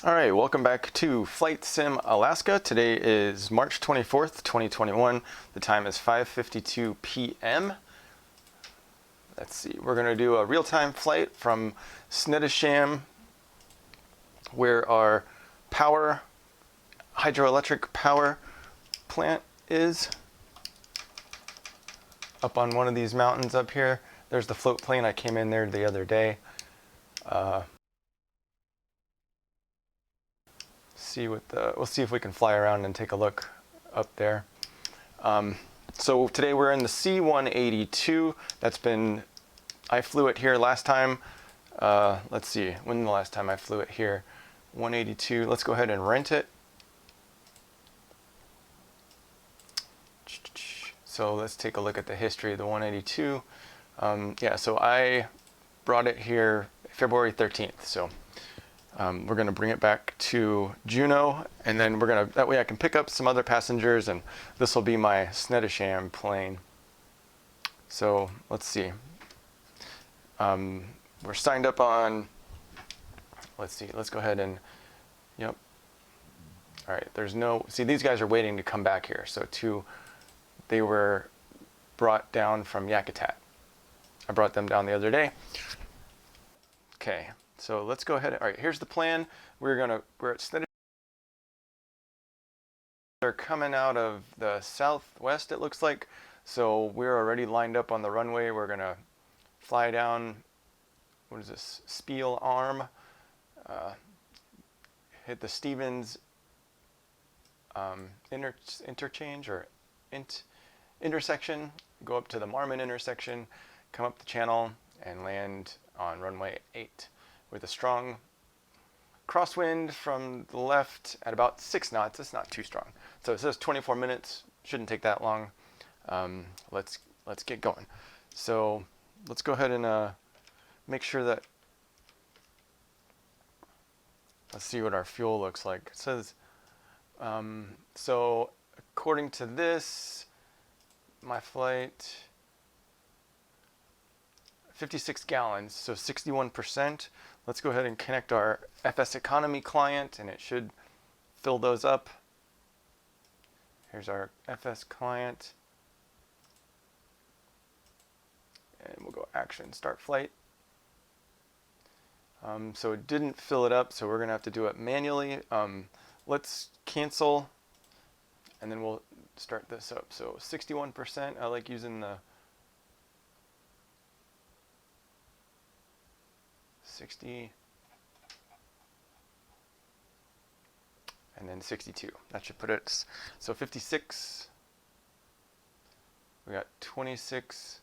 All right, welcome back to Flight Sim Alaska. Today is March 24th, 2021. The time is 5:52 p.m. Let's see, we're going to do a real-time flight from Snettisham, where our hydroelectric power plant is. Up on one of these mountains up here. There's the float plane. I came in there the other day. We'll see if we can fly around and take a look up there. So today we're in the C-182. I flew it here last time. Let's see, when the last time I flew it here? 182. Let's go ahead and rent it. So let's take a look at the history of the 182. Yeah, so I brought it here February 13th. So we're going to bring it back to Juneau, and then that way I can pick up some other passengers, and this will be my Snettisham plane. So let's see. We're signed up on, let's see, let's go ahead and, yep. All right, see, these guys are waiting to come back here. They were brought down from Yakutat. I brought them down the other day. Okay, so let's go ahead. All right, here's the plan. We're at Snettisham. They're coming out of the southwest, it looks like. So we're already lined up on the runway. We're gonna fly down, what is this, Spiel Arm, hit the Stevens interchange or intersection, go up to the Marmon intersection, come up the channel, and land on runway 8 with a strong crosswind from the left at about 6 knots. It's not too strong. So it says 24 minutes. Shouldn't take that long. Let's get going. So let's go ahead and make sure that. Let's see what our fuel looks like. It says so. According to this, my flight, 56 gallons, so 61%. Let's go ahead and connect our FS Economy client, and it should fill those up. Here's our FS client. And we'll go action, start flight. So it didn't fill it up, so we're going to have to do it manually. Let's cancel, and then we'll start this up. So 61%, I like using the 60, and then 62. That should put it, so 56, we got 26,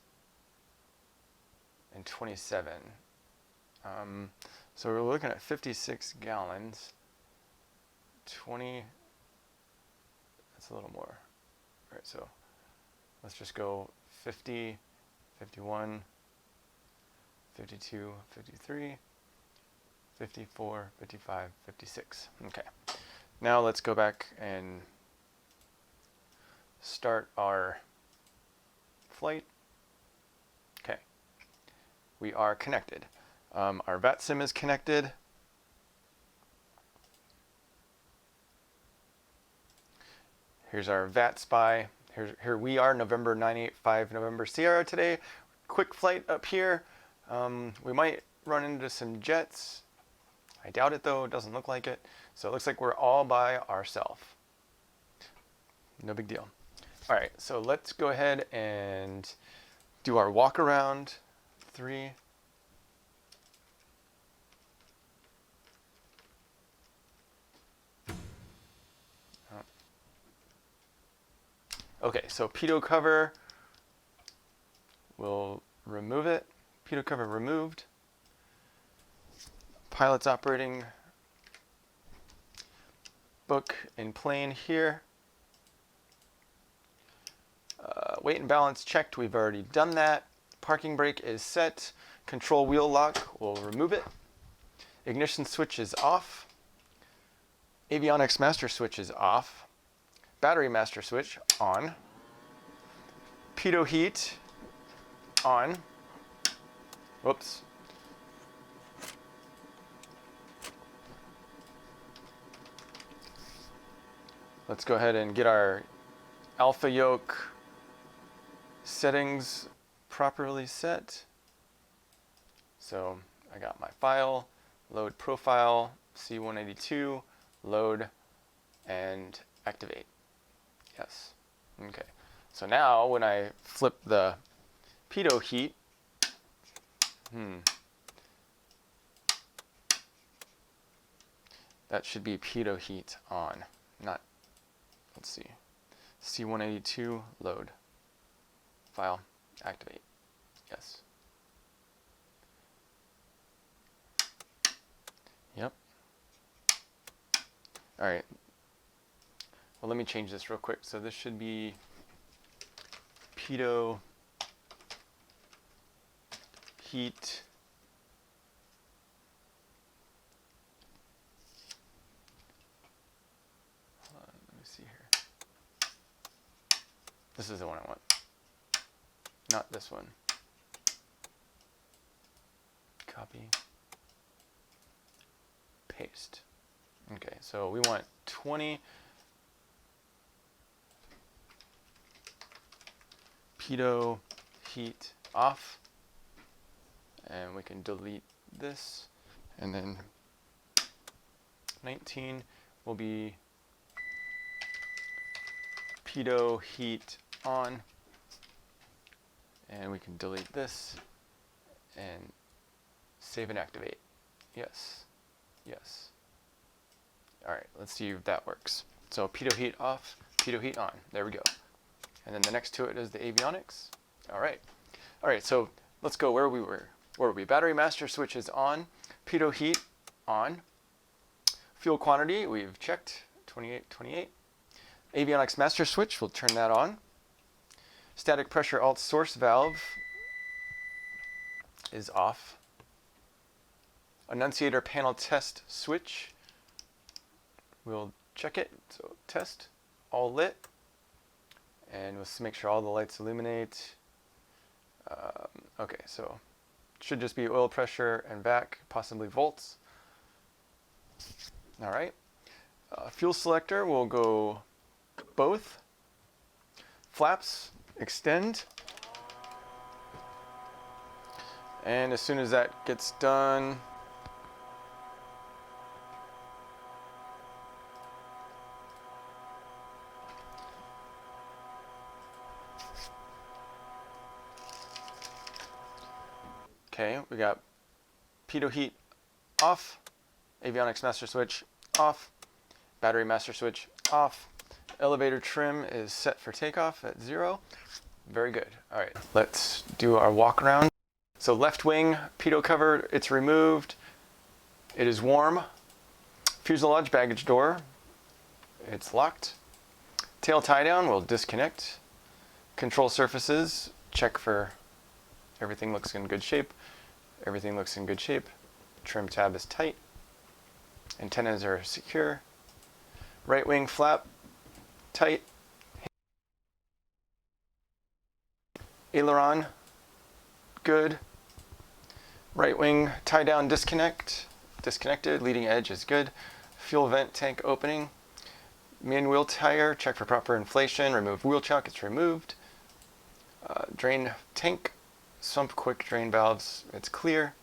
and 27. So we're looking at 56 gallons, 20, that's a little more. All right, so let's just go 50, 51, 52, 53, 54, 55, 56. Okay. Now let's go back and start our flight. Okay. We are connected. Our VATSIM is connected. Here's our VAT Spy. Here we are, November 985, November Sierra today. Quick flight up here. We might run into some jets. I doubt it though, it doesn't look like it. So it looks like we're all by ourselves. No big deal. All right, so let's go ahead and do our walk around. 3. Okay, so pitot cover, we'll remove it. Pitot cover removed. Pilot's operating book in plane here. Weight and balance checked, we've already done that. Parking brake is set. Control wheel lock, we'll remove it. Ignition switch is off. Avionics master switch is off. Battery master switch on. Pitot heat on. Whoops. Let's go ahead and get our alpha yoke settings properly set. So I got my file, load profile, C182, load, and activate. Yes. Okay. So now when I flip the pitot heat, that should be pitot heat on, not, let's see, C182, load, file, activate. Yes. Yep. All right. Well, let me change this real quick. So this should be pitot heat let me see here. This is the one I want, not this one. Copy, paste. Okay, so we want 20 pitot heat off, and we can delete this, and then 19 will be pitot heat on, and we can delete this and save and activate. Yes, yes. All right, let's see if that works. So pitot heat off, pitot heat on. There we go. And then the next to it is the avionics. All right. All right, so let's go where we were. Where were we? Battery master switch is on. Pitot heat on. Fuel quantity, we've checked, 28. Avionics master switch, we'll turn that on. Static pressure alt source valve is off. Annunciator panel test switch, we'll check it. So test, all lit. And we'll make sure all the lights illuminate. Okay, so it should just be oil pressure and vac, possibly volts. All right. Fuel selector will go both. Flaps extend. And as soon as that gets done, okay, we got pitot heat off, avionics master switch off, battery master switch off, elevator trim is set for takeoff at 0. Very good. All right, let's do our walk around. So left wing pitot cover, it's removed. It is warm. Fuselage baggage door, it's locked. Tail tie down, we'll disconnect. Control surfaces, check for everything looks in good shape. Everything looks in good shape. Trim tab is tight. Antennas are secure. Right wing flap, tight. Aileron, good. Right wing tie down disconnected. Leading edge is good. Fuel vent tank opening. Main wheel tire, check for proper inflation. Remove wheel chuck, it's removed. Drain tank, sump quick drain valves, it's clear.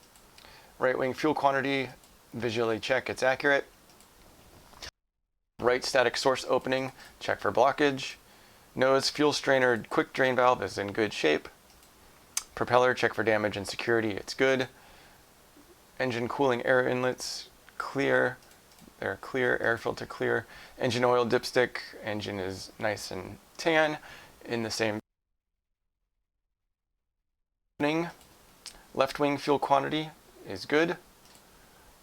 Right wing fuel quantity, visually check, it's accurate. Right static source opening, check for blockage. Nose fuel strainer quick drain valve is in good shape. Propeller, check for damage and security, it's good. Engine cooling air inlets, clear. They're clear, air filter clear. Engine oil dipstick, engine is nice and tan in the same. Left wing fuel quantity is good.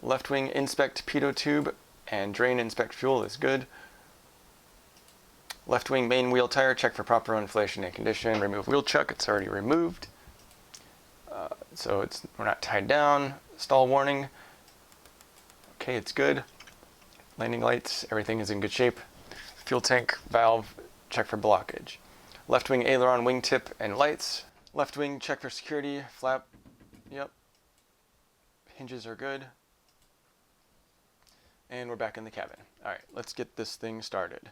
Left wing inspect pitot tube and drain inspect fuel is good. Left wing main wheel tire, check for proper inflation and condition. Remove wheel chuck, it's already removed. So we're not tied down. Stall warning. Okay, it's good. Landing lights, everything is in good shape. Fuel tank valve, check for blockage. Left wing aileron wingtip and lights. Left wing, check for security. Flap, yep. Hinges are good. And we're back in the cabin. All right, let's get this thing started.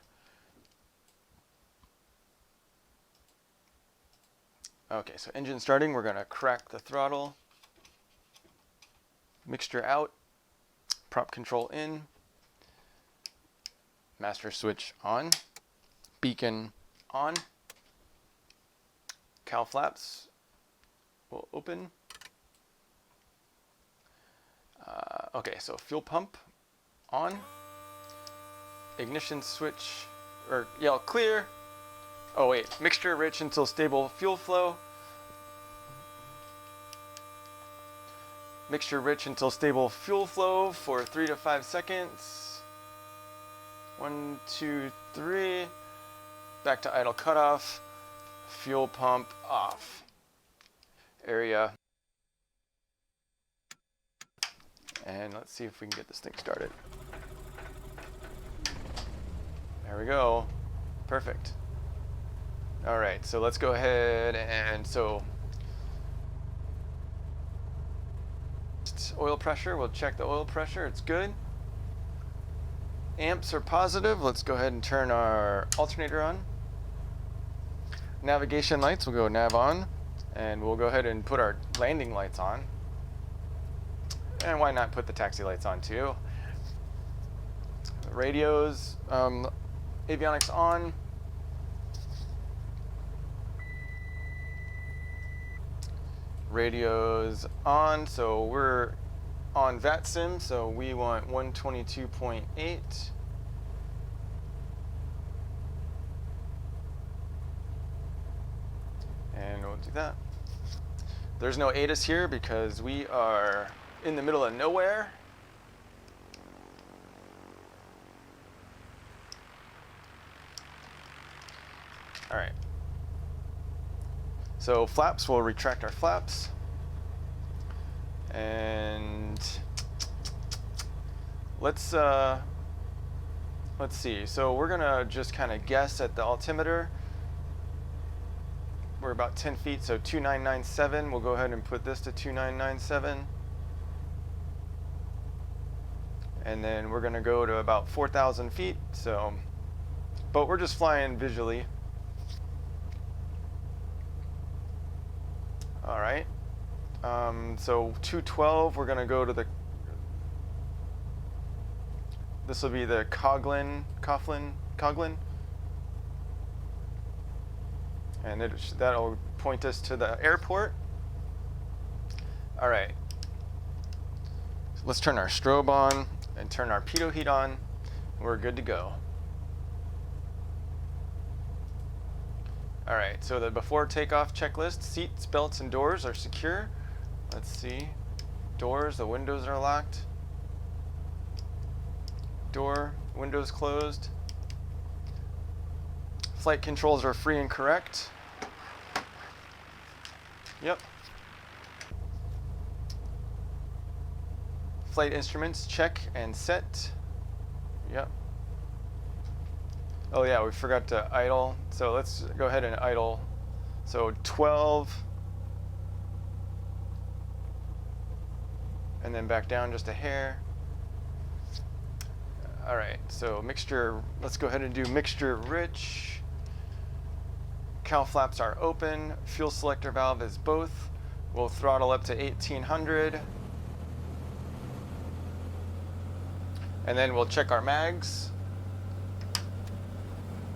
Okay, so engine starting, we're gonna crack the throttle. Mixture out, prop control in, master switch on, beacon on, cowl flaps will open. Okay, so fuel pump on, ignition switch, or yell clear. Oh wait, mixture rich until stable fuel flow. Mixture rich until stable fuel flow for 3 to 5 seconds. 1, 2, 3. Back to idle cutoff. Fuel pump off. Area. And let's see if we can get this thing started. There we go. Perfect. All right, so let's go ahead and oil pressure, we'll check the oil pressure, it's good. Amps are positive, let's go ahead and turn our alternator on. Navigation lights, we'll go nav on, and we'll go ahead and put our landing lights on. And why not put the taxi lights on too? Radios, avionics on. Radios on, so we're on VATSIM, so we want 122.8. And we'll do that. There's no ATIS here because we are in the middle of nowhere. All right. So flaps, we'll retract our flaps. And let's see. So we're gonna just kind of guess at the altimeter. We're about 10 feet, so 2997. We'll go ahead and put this to 2997. And then we're gonna go to about 4,000 feet. So, but we're just flying visually. All right. So 212, we're gonna go to the, this will be the Coughlin, and that'll point us to the airport. All right. So let's turn our strobe on and turn our pitot heat on. We're good to go. All right, so the before takeoff checklist, seats, belts, and doors are secure. Let's see. Doors, the windows are locked. Door, windows closed. Flight controls are free and correct. Yep. Flight instruments, check and set. Yep. Oh yeah, we forgot to idle. So let's go ahead and idle. So 12. And then back down just a hair. All right, so mixture, let's go ahead and do mixture rich. Cowl flaps are open. Fuel selector valve is both. We'll throttle up to 1800. And then we'll check our mags.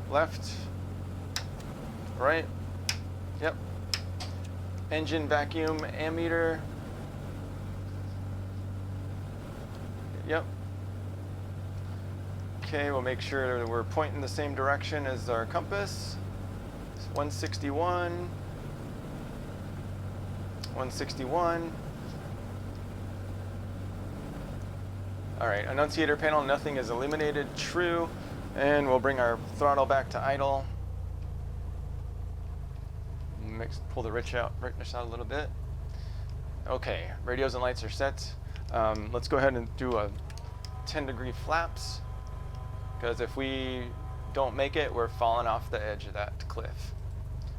Left, right, yep. Engine vacuum ammeter. Yep. Okay, we'll make sure that we're pointing the same direction as our compass. It's 161. 161. All right, annunciator panel, nothing is illuminated, true. And we'll bring our throttle back to idle. Pull the brightness out a little bit. Okay, radios and lights are set. Let's go ahead and do a 10-degree flaps, because if we don't make it, we're falling off the edge of that cliff.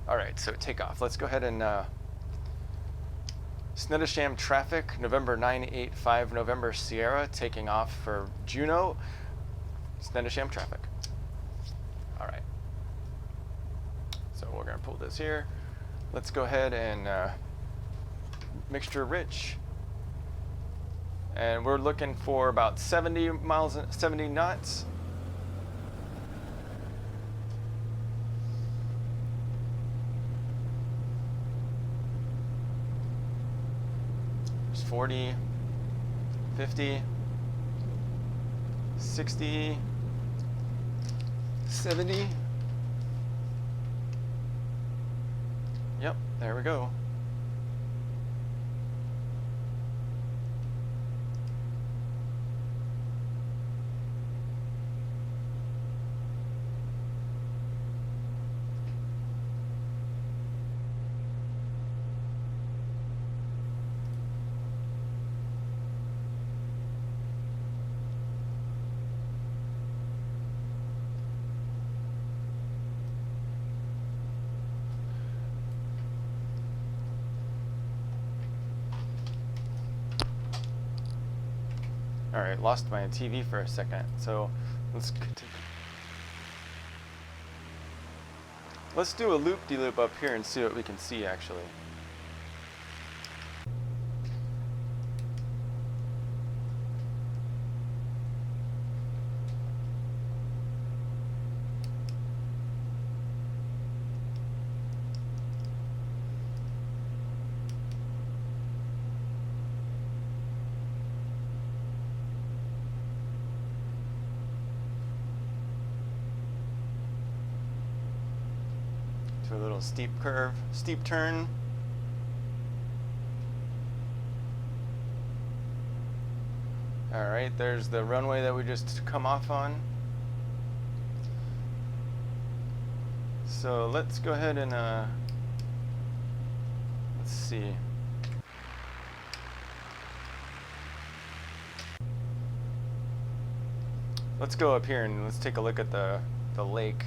All right, so takeoff. Let's go ahead and Snettisham traffic, November 985 November Sierra, taking off for Juneau. Snettisham traffic. All right. So we're gonna pull this here. Let's go ahead and mixture rich. And we're looking for about 70 knots. There's 40, 50, 60, 70. Yep, there we go. All right, lost my TV for a second, so let's continue. Let's do a loop-de-loop up here and see what we can see actually. A little steep curve, steep turn. All right, there's the runway that we just come off on. So let's go ahead and let's see. Let's go up here and let's take a look at the lake.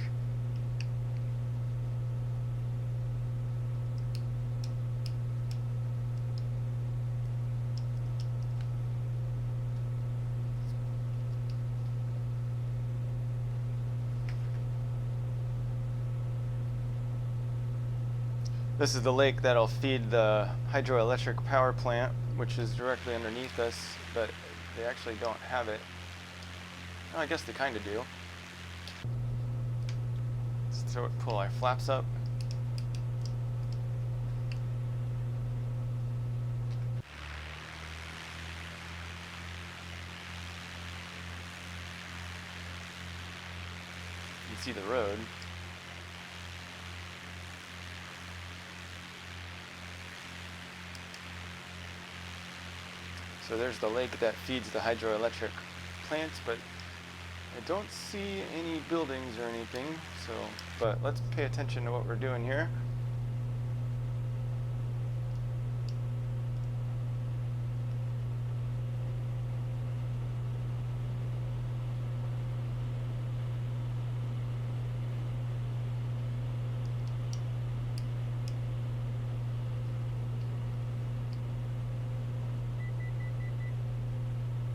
This is the lake that'll feed the hydroelectric power plant, which is directly underneath us, but they actually don't have it. Well, I guess they kind of do. Let's pull our flaps up. You can see the road. So there's the lake that feeds the hydroelectric plants, but I don't see any buildings or anything. So, but let's pay attention to what we're doing here.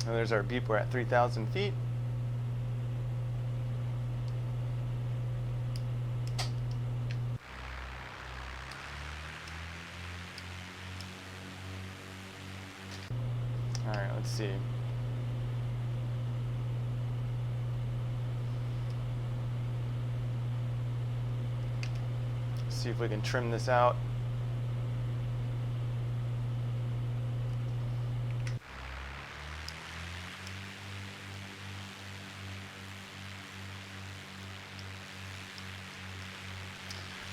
And there's our beep, we're at 3,000 feet. All right, let's see. See if we can trim this out.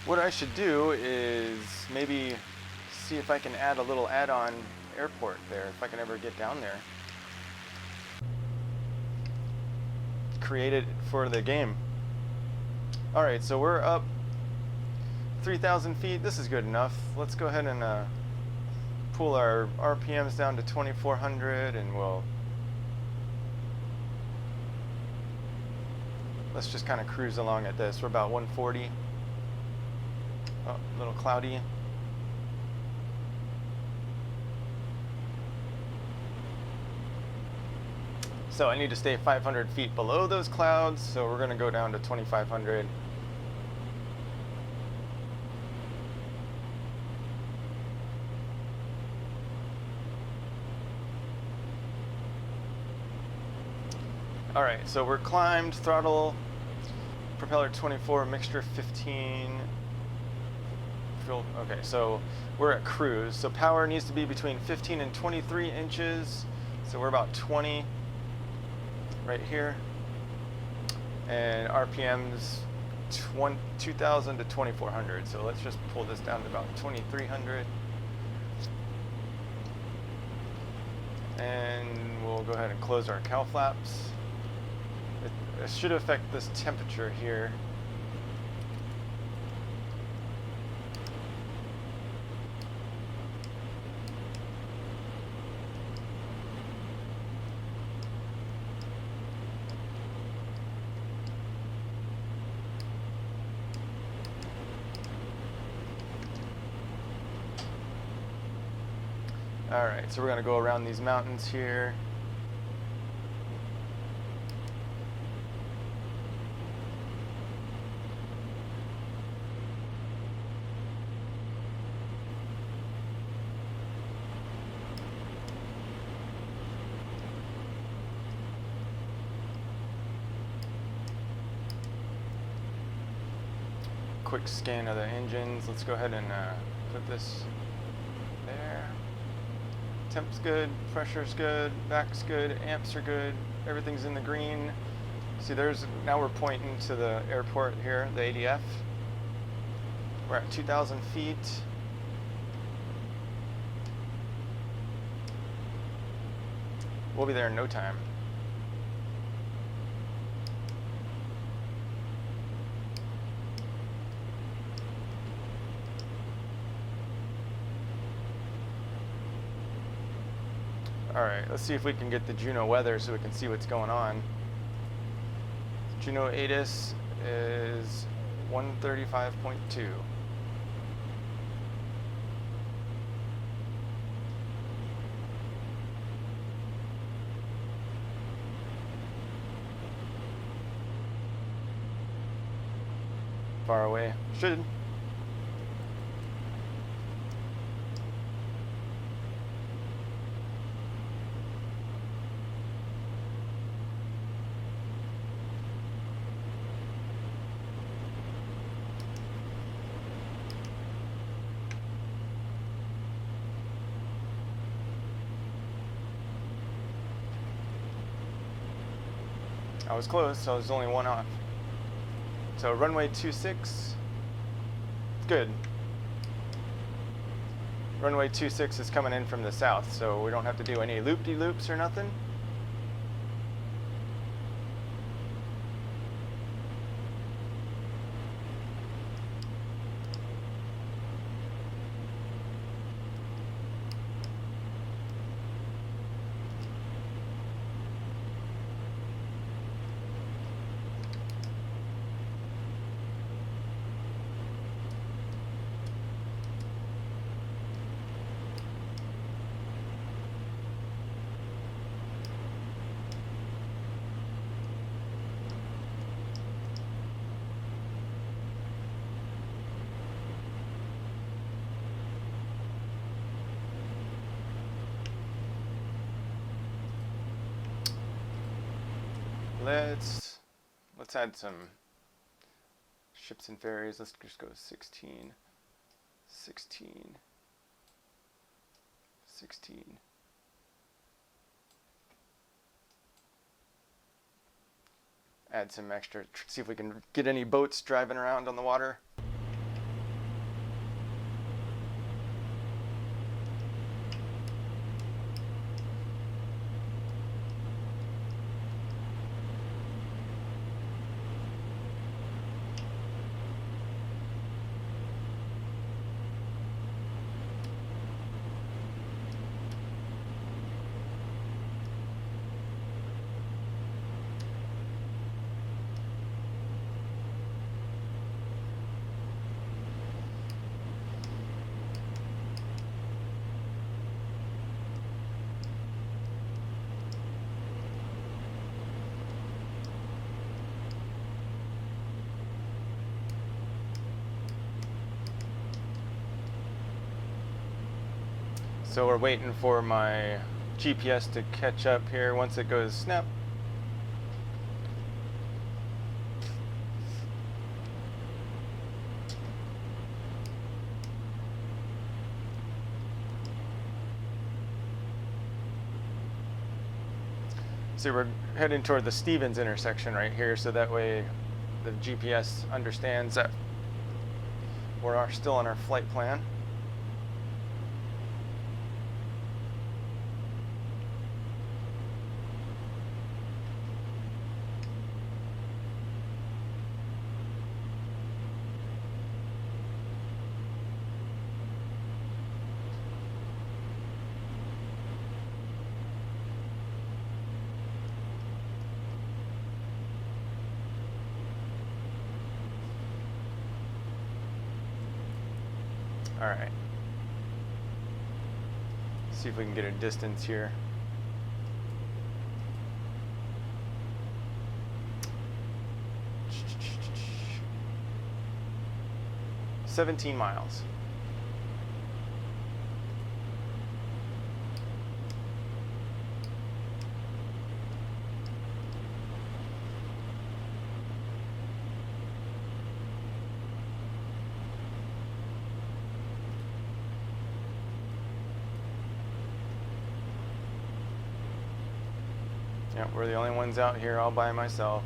What I should do is maybe see if I can add a little add-on airport there, if I can ever get down there. Create it for the game. All right, so we're up 3,000 feet. This is good enough. Let's go ahead and pull our RPMs down to 2,400, and let's just kind of cruise along at this. We're about 140. Oh, a little cloudy. So I need to stay 500 feet below those clouds, so we're going to go down to 2,500. Alright, so we're climbed, throttle, propeller 24, mixture 15. Fuel, okay, so we're at cruise. So power needs to be between 15 and 23 inches. So we're about 20 right here. And RPMs 2,000 to 2,400. So let's just pull this down to about 2,300. And we'll go ahead and close our cowl flaps. It should affect this temperature here. Alright, so we're going to go around these mountains here. Quick scan of the engines. Let's go ahead and put this there. Temp's good, pressure's good, back's good, amps are good, everything's in the green. See, now we're pointing to the airport here, the ADF. We're at 2,000 feet. We'll be there in no time. Alright, let's see if we can get the Juneau weather so we can see what's going on. Juneau ATIS is 135.2. Far away. Should. I was close, so I was only one off. So runway 26, good. Runway 26 is coming in from the south, so we don't have to do any loop-de-loops or nothing. Let's add some ships and ferries. Let's just go 16, 16, 16. Add some extra, see if we can get any boats driving around on the water. So we're waiting for my GPS to catch up here. Once it goes snap, obviously we're heading toward the Stevens intersection right here, so that way the GPS understands that we're still on our flight plan. All right. See if we can get a distance here. $17 miles. Yeah, we're the only ones out here all by myself.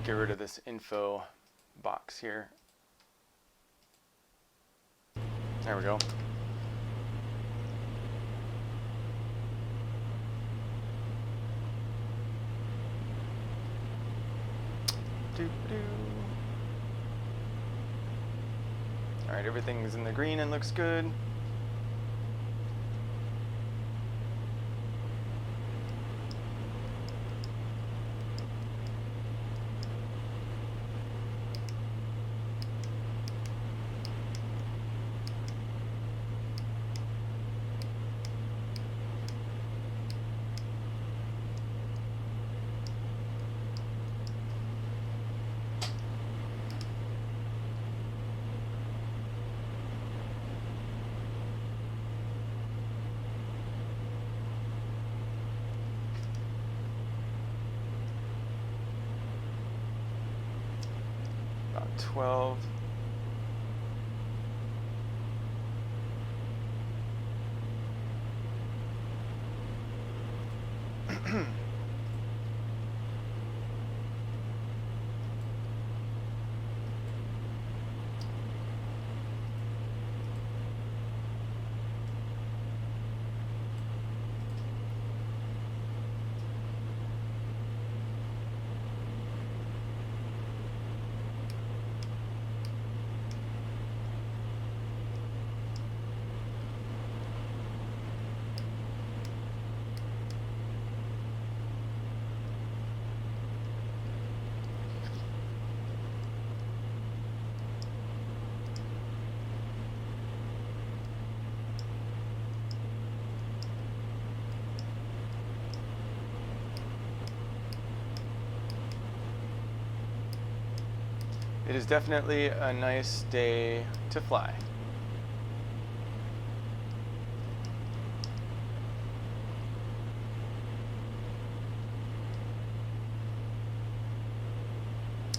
Get rid of this info box here. There we go. All right, everything's in the green and looks good. About 12. It is definitely a nice day to fly.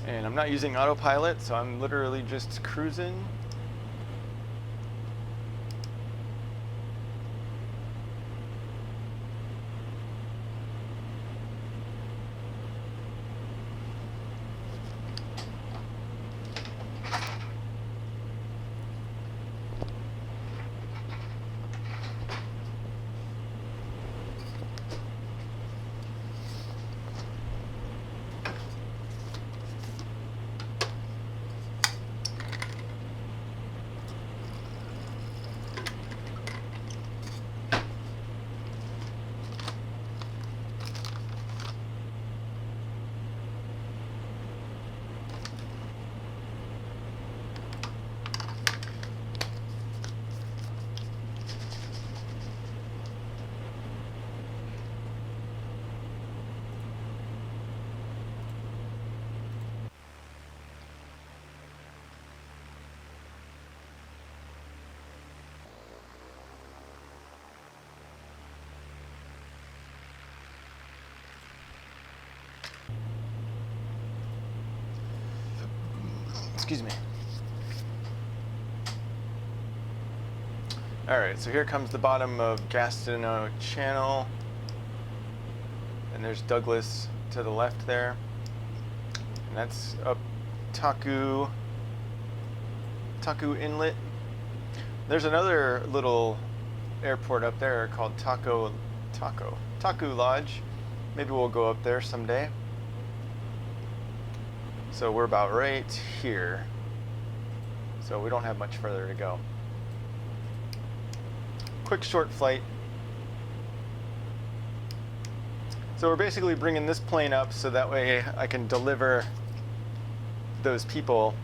And I'm not using autopilot, so I'm literally just cruising. Excuse me. Alright, so here comes the bottom of Gastineau Channel. And there's Douglas to the left there. And that's up Taku Inlet. There's another little airport up there called Taku Lodge. Maybe we'll go up there someday. So we're about right here. So we don't have much further to go. Quick short flight. So we're basically bringing this plane up so that way I can deliver those people.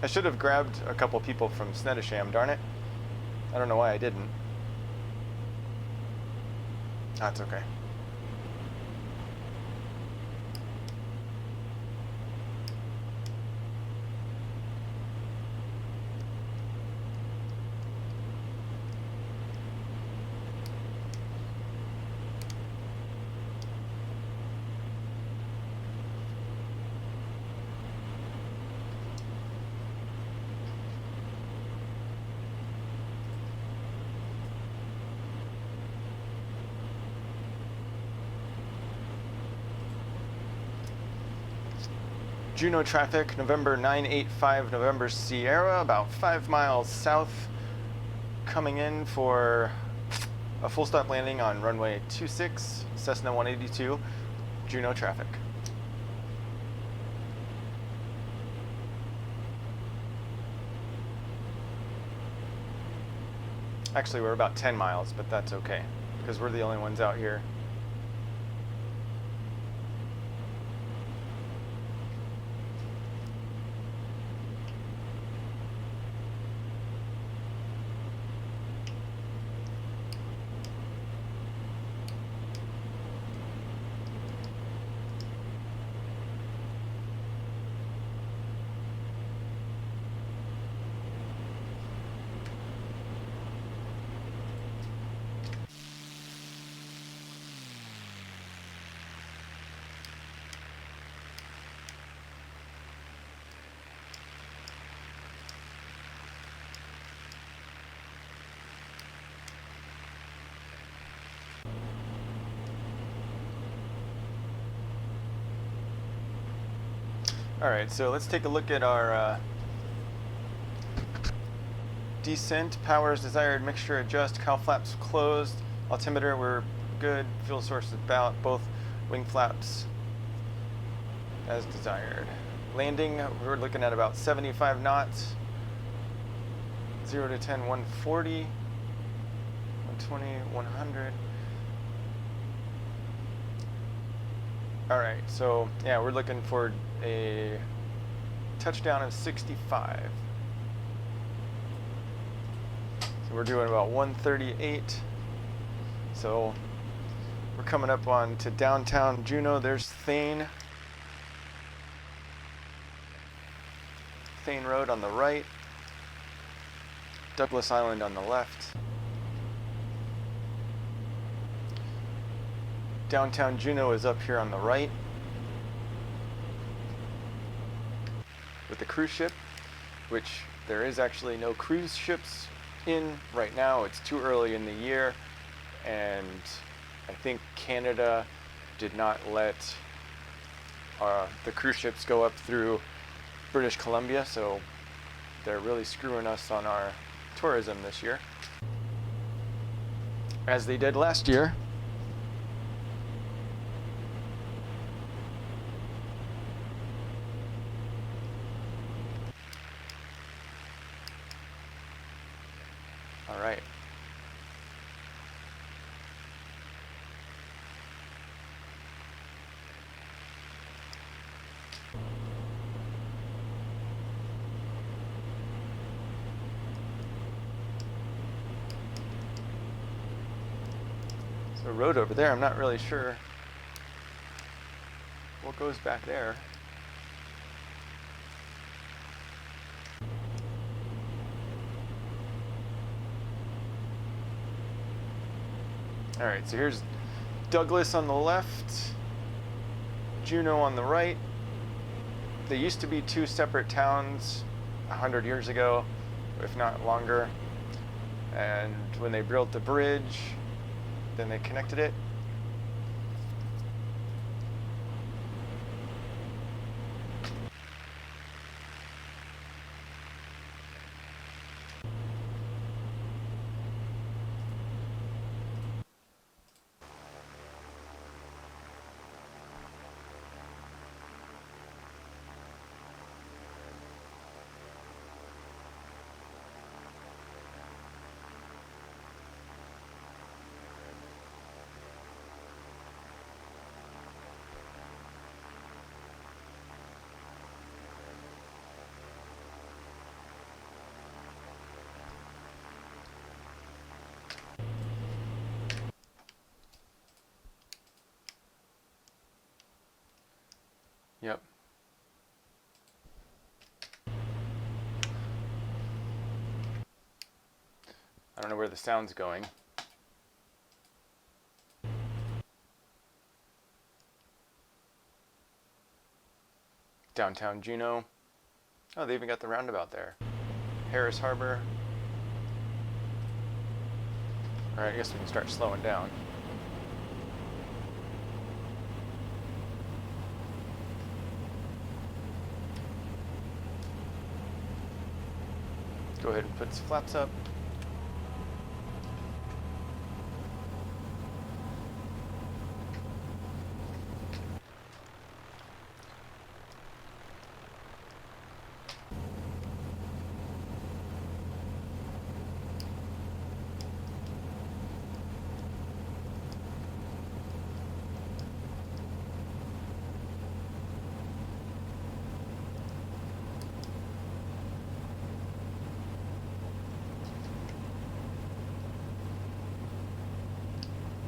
I should have grabbed a couple people from Snettisham, darn it. I don't know why I didn't. That's okay. Juneau traffic, November 985, November Sierra, about 5 miles south, coming in for a full stop landing on runway 26, Cessna 182, Juneau traffic. Actually, we're about 10 miles, but that's okay, because we're the only ones out here. Alright, so let's take a look at our descent. Power as desired, mixture adjust, cowl flaps closed, altimeter we're good, fuel source is about, both wing flaps as desired. Landing, we're looking at about 75 knots, 0 to 10, 140, 120, 100. Alright, so yeah, we're looking for a touchdown of 65. So we're doing about 138. So we're coming up on to downtown Juneau. There's Thane Road on the right, Douglas Island on the left. Downtown Juneau is up here on the right with the cruise ship, which there is actually no cruise ships in right now. It's too early in the year, and I think Canada did not let the cruise ships go up through British Columbia, so they're really screwing us on our tourism this year, as they did last year. All right. So road over there, I'm not really sure what goes back there. All right, so here's Douglas on the left, Juneau on the right. They used to be two separate towns 100 years ago, if not longer. And when they built the bridge, then they connected it. Yep. I don't know where the sound's going. Downtown Juneau. Oh, they even got the roundabout there. Harris Harbor. All right, I guess we can start slowing down. Go ahead and put some flaps up.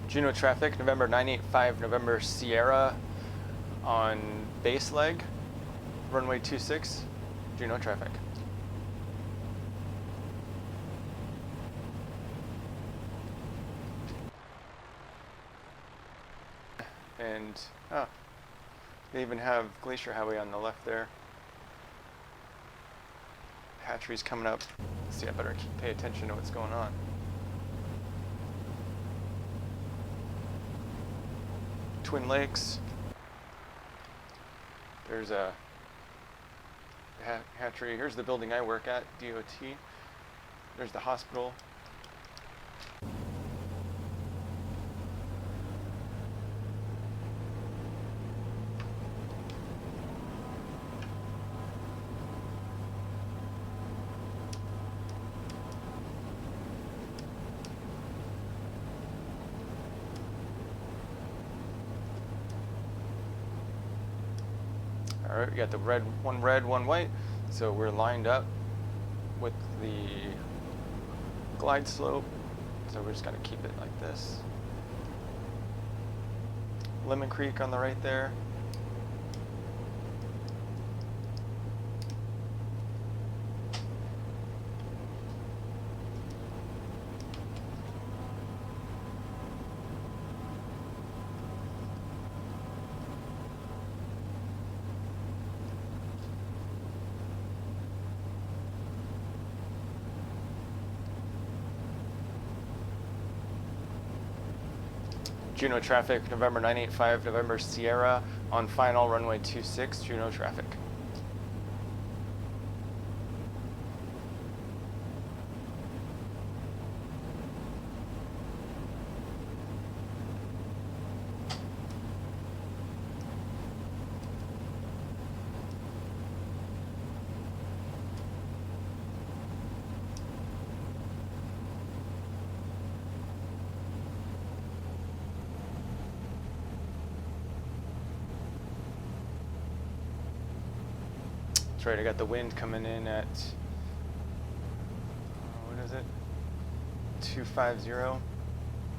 Juneau traffic, November 985, November Sierra on base leg, runway 26, Juneau traffic. And, oh, they even have Glacier Highway on the left there. Hatchery's coming up. Let's see, I better pay attention to what's going on. Twin Lakes. There's a hatchery. Here's the building I work at, DOT. There's the hospital. All right, we got the red, one white. So we're lined up with the glide slope. So we're just gonna keep it like this. Lemon Creek on the right there. Juneau traffic, November 985, November Sierra on final runway 26, Juneau traffic. That's right, I got the wind coming in at, what is it, 250,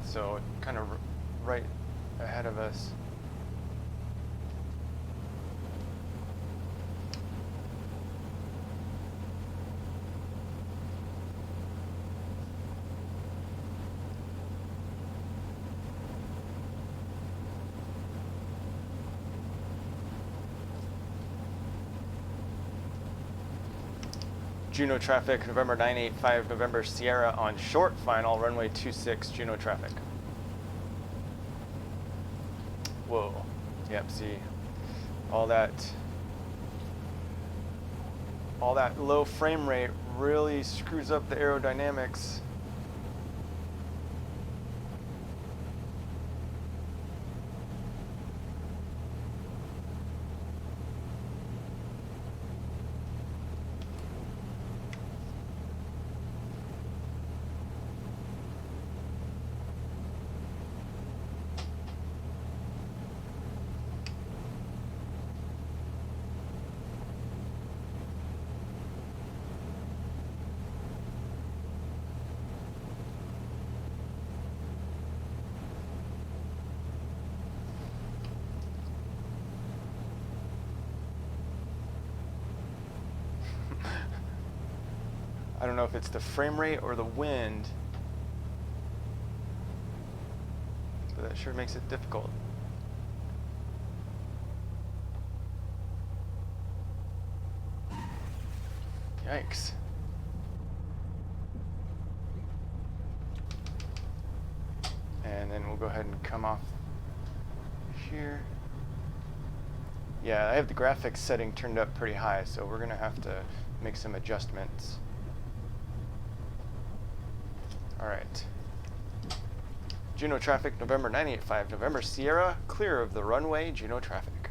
so kind of right ahead of us. Juneau traffic, November 985, November Sierra on short final, runway 26, Juneau traffic. Whoa. Yep, see, all that low frame rate really screws up the aerodynamics. I don't know if it's the frame rate or the wind, but that sure makes it difficult. Yikes. And then we'll go ahead and come off here. Yeah, I have the graphics setting turned up pretty high, so we're gonna have to make some adjustments. All right. Juneau traffic, November 985, November Sierra, clear of the runway, Juneau traffic.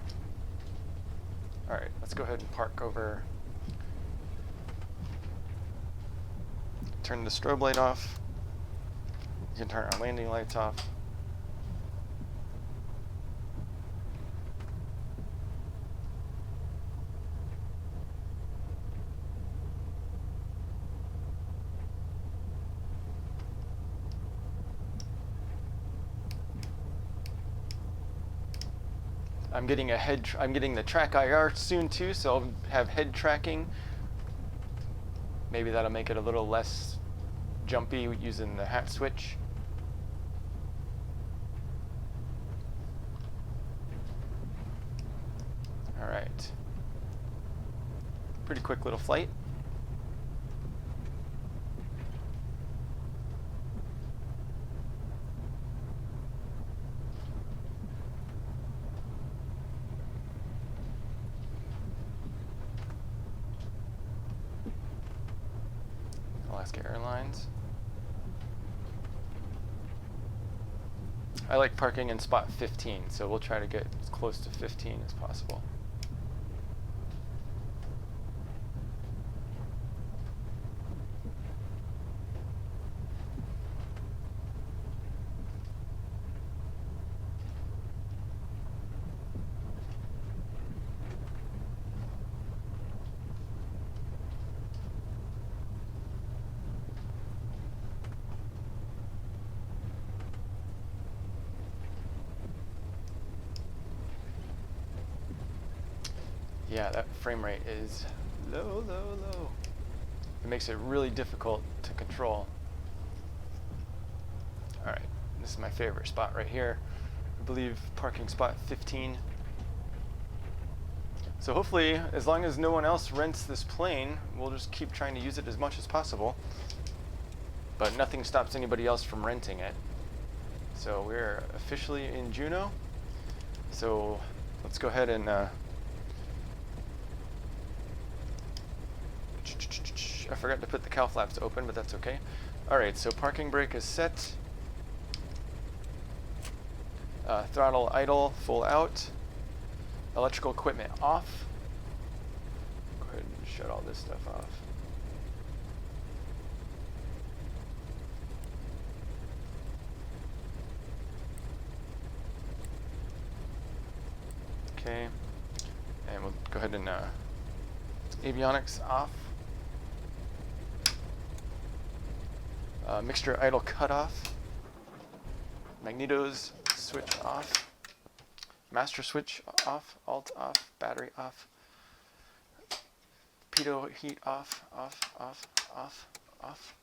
All right, let's go ahead and park over. Turn the strobe light off. You can turn our landing lights off. I'm getting the track IR soon too, so I'll have head tracking. Maybe that'll make it a little less jumpy using the hat switch. All right. Pretty quick little flight. Alaska Airlines. I like parking in spot 15, so we'll try to get as close to 15 as possible. Yeah, that frame rate is low, low, low. It makes it really difficult to control. All right, this is my favorite spot right here. I believe parking spot 15. So hopefully, as long as no one else rents this plane, we'll just keep trying to use it as much as possible. But nothing stops anybody else from renting it. So we're officially in Juneau. So let's go ahead and I forgot to put the cow flaps open, but that's okay. All right, so parking brake is set. Throttle idle, full out. Electrical equipment off. Go ahead and shut all this stuff off. Okay, and we'll go ahead and avionics off. Mixture idle cutoff. Magnetos switch off. Master switch off. Alt off. Battery off. Pitot heat off. Off. Off. Off. Off.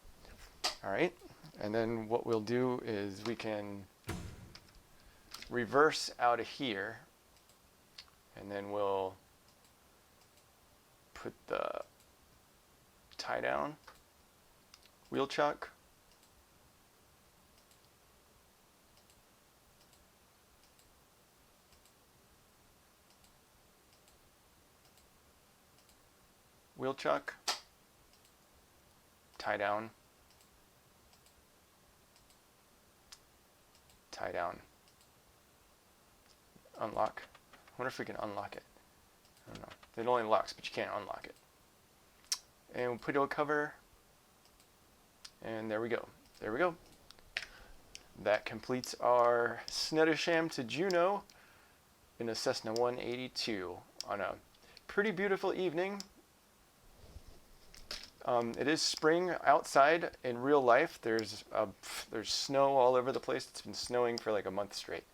All right. And then what we'll do is we can reverse out of here, and then we'll put the tie down, wheel chuck, wheel chuck, tie down, tie down, unlock. I wonder if we can unlock it. I don't know. It only locks, but you can't unlock it. And we'll put a cover, and there we go. There we go. That completes our Snettisham to Juneau in a Cessna 182 on a pretty beautiful evening. It is spring outside in real life. There's snow all over the place. It's been snowing for like a month straight.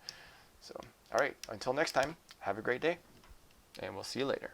So, all right, until next time, have a great day, and we'll see you later.